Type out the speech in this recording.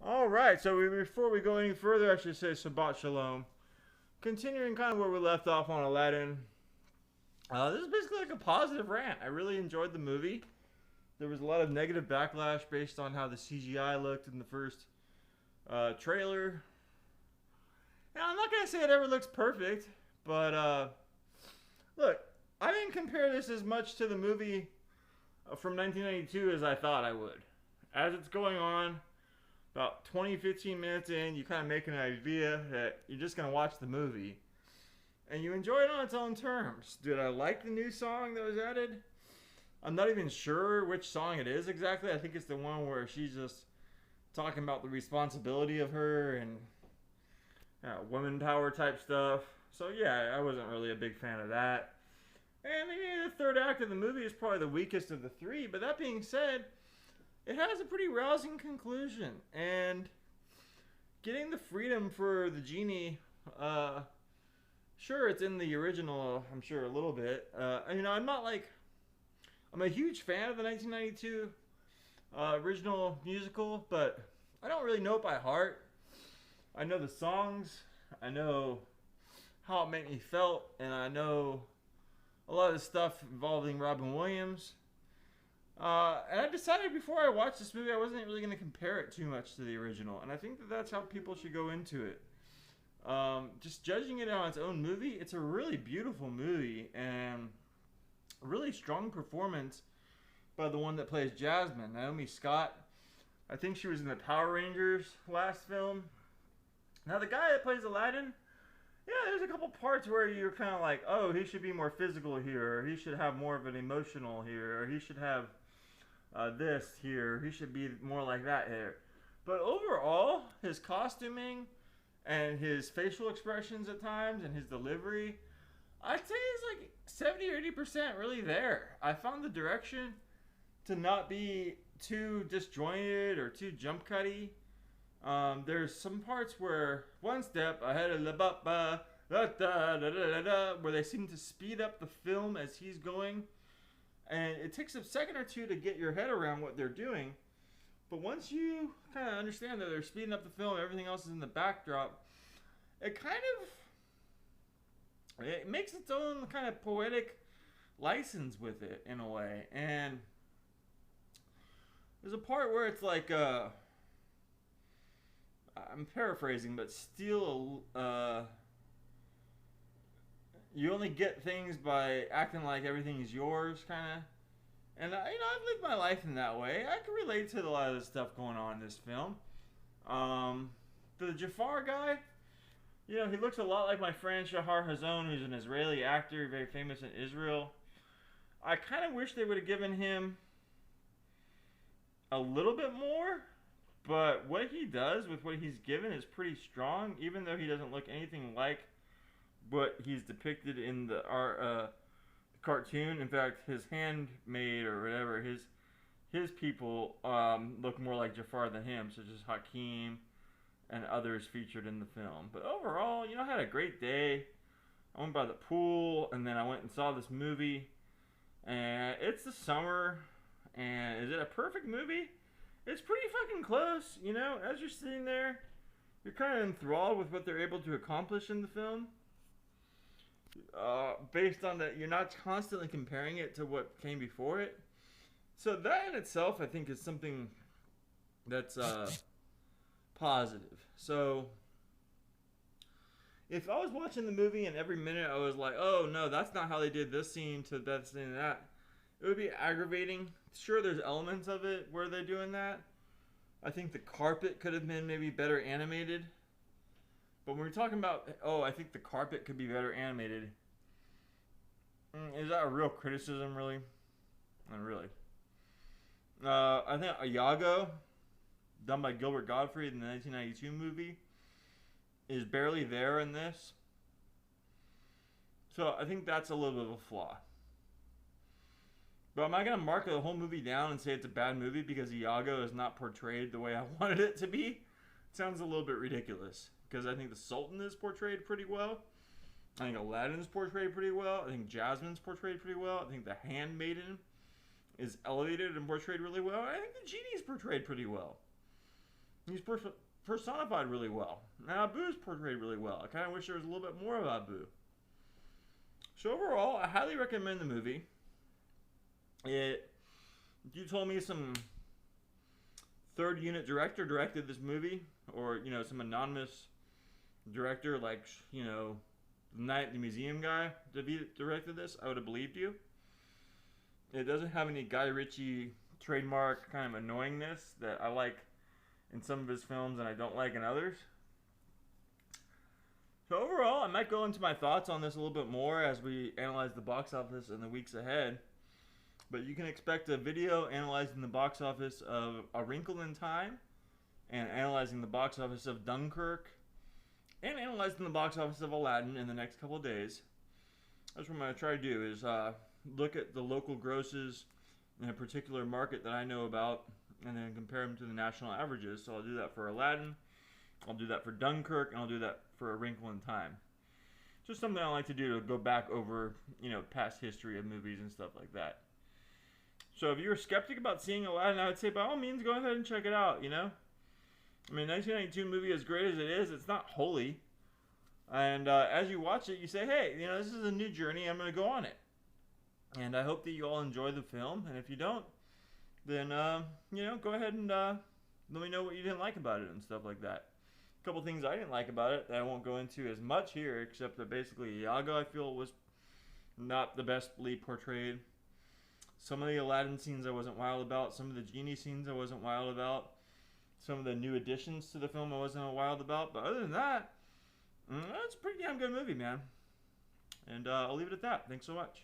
All right, so before we go any further, I should say Shabbat shalom. Continuing kind of where we left off on Aladdin. This is basically like a positive rant. I really enjoyed the movie. There was a lot of negative backlash based on how the CGI looked in the first trailer. And I'm not gonna say it ever looks perfect, but look, I didn't compare this as much to the movie from 1992 as I thought I would. As it's going on, about 20, 15 minutes in, you kind of make an idea that you're just going to watch the movie. And you enjoy it on its own terms. Did I like the new song that was added? I'm not even sure which song it is exactly. I think it's the one where she's just talking about the responsibility of her and woman power type stuff. So yeah, I wasn't really a big fan of that. And the third act of the movie is probably the weakest of the three. But that being said, it has a pretty rousing conclusion. And getting the freedom for the genie, sure, it's in the original, I'm sure, a little bit. I'm not like, I'm a huge fan of the 1992 original musical, but I don't really know it by heart. I know the songs, I know how it made me felt, and I know a lot of the stuff involving Robin Williams. And I decided before I watched this movie I wasn't really going to compare it too much to the original. And I think that that's how people should go into it. Just judging it on its own movie, it's a really beautiful movie and a really strong performance by the one that plays Jasmine, Naomi Scott. I think she was in the Power Rangers last film. Now the guy that plays Aladdin, yeah, there's a couple parts where you're kind of like, oh, he should be more physical here, or he should have more of an emotional here, or he should have this here, he should be more like that here. But overall, his costuming and his facial expressions at times and his delivery, I'd say is like 70 or 80% really there. I found the direction to not be too disjointed or too jump cutty. There's some parts where one step ahead of the ba da da da da da, where they seem to speed up the film as he's going, and it takes a second or two to get your head around what they're doing. But once you kind of understand that they're speeding up the film, everything else is in the backdrop, it makes its own kind of poetic license with it in a way. And there's a part where it's like I'm paraphrasing, but steal you only get things by acting like everything is yours, kind of. And I've lived my life in that way. I can relate to a lot of the stuff going on in this film. The Jafar guy, he looks a lot like my friend Shahar Hazon, who's an Israeli actor, very famous in Israel. I kind of wish they would have given him a little bit more, but what he does with what he's given is pretty strong, even though he doesn't look anything like what he's depicted in the cartoon. In fact, his handmaid or whatever, his people look more like Jafar than him, such as Hakeem and others featured in the film. But overall, I had a great day. I went by the pool, and then I went and saw this movie. And it's the summer, and is it a perfect movie? It's pretty fucking close, as you're sitting there, you're kind of enthralled with what they're able to accomplish in the film. Based on that, you're not constantly comparing it to what came before it. So that in itself, I think, is something that's positive. So if I was watching the movie and every minute I was like, oh no, that's not how they did this scene to that scene and that, it would be aggravating. Sure, there's elements of it where they're doing that. I think the carpet could have been maybe better animated. But when we're talking about, I think the carpet could be better animated, is that a real criticism, really? Not really. I think Iago, done by Gilbert Gottfried in the 1992 movie, is barely there in this. So I think that's a little bit of a flaw. But am I going to mark the whole movie down and say it's a bad movie because Iago is not portrayed the way I wanted it to be? It sounds a little bit ridiculous. Because I think the Sultan is portrayed pretty well. I think Aladdin is portrayed pretty well. I think Jasmine's portrayed pretty well. I think the Handmaiden is elevated and portrayed really well. I think the Genie's portrayed pretty well. he's personified really well. And Abu's portrayed really well. I kind of wish there was a little bit more of Abu. So overall, I highly recommend the movie. If you told me some third unit director directed this movie, or some anonymous director like the Night at the Museum guy directed this, I would have believed you. It doesn't have any Guy Ritchie trademark kind of annoyingness that I like in some of his films and I don't like in others. So overall, I might go into my thoughts on this a little bit more as we analyze the box office in the weeks ahead. But you can expect a video analyzing the box office of A Wrinkle in Time, and analyzing the box office of Dunkirk, and analyzing the box office of Aladdin in the next couple of days. That's what I'm going to try to do, is look at the local grosses in a particular market that I know about, and then compare them to the national averages. So I'll do that for Aladdin, I'll do that for Dunkirk, and I'll do that for A Wrinkle in Time. Just something I like to do, to go back over, past history of movies and stuff like that. So if you're a skeptic about seeing Aladdin, I would say by all means go ahead and check it out, I mean, 1992 movie, as great as it is, it's not holy. And as you watch it, you say, hey, this is a new journey, I'm going to go on it. And I hope that you all enjoy the film. And if you don't, then, go ahead and let me know what you didn't like about it and stuff like that. A couple things I didn't like about it that I won't go into as much here, except that basically Iago, I feel, was not the bestly portrayed. Some of the Aladdin scenes I wasn't wild about. Some of the genie scenes I wasn't wild about. Some of the new additions to the film I wasn't wild about. But other than that, it's a pretty damn good movie, man. And I'll leave it at that. Thanks so much.